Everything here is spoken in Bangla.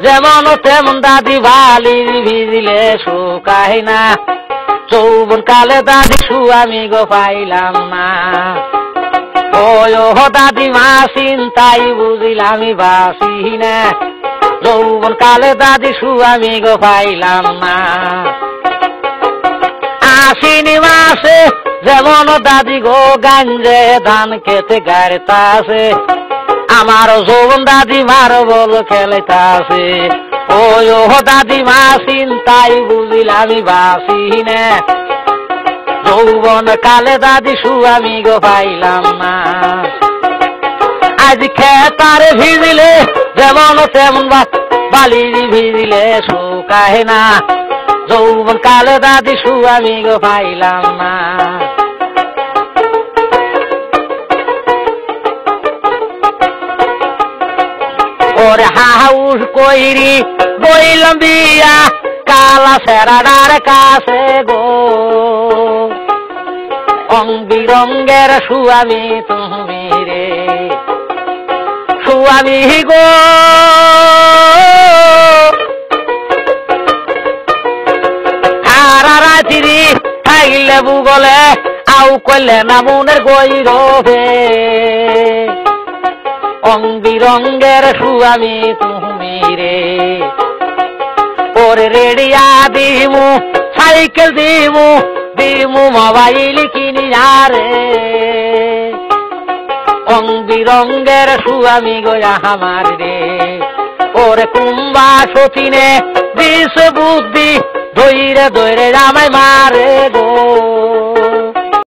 যেমন তেমন দাদি বালির ভিজিলে শুকাই না যৌবন কালে দাদি আমি গো পাইলাম না ও দাদি মা চিন্তাই বুঝিলাম বাসি না যৌবন কালে দাদি আমি গো পাইলাম না আশ্বিনী মাসে যেমন দাদি গো গাঞ্জে ধান খেতে গাড়িতাছে আমার যৌবন দাদি মার বল খেলেতাছে ও দাদি মা চিন্তাই বুঝিলাম বাসি না যৌবন কালে দাদি আমি গো পাইলাম না আজ খেতারে ভিজিলে যেমন তেমন বালির ভিজিলে শুকায় না যৌবন কালে দাদি আমি গো পাইলাম না ওরে হাউস কইরি বইলাম বিয়া কালা সেরাডার কাছে গো রং বিরঙ্গের সুয়ামী তুমি রে সুয়ামী গো সারা রাত্রি থাকলে বুগলে আউ করলে না মনের গৈরবে রং বিরঙ্গের সুয়ামী তুমি রে ওরে রেডিয়া দিমু সাইকেল দিমু দিমু মোবাইল কিনি রে রং বিরঙ্গের সুয়ামী গোয়া আমার রে ওরে কুম্বা সচিনে দিস বুদ্ধি ধৈরে ধৈরে আমায় মারে গো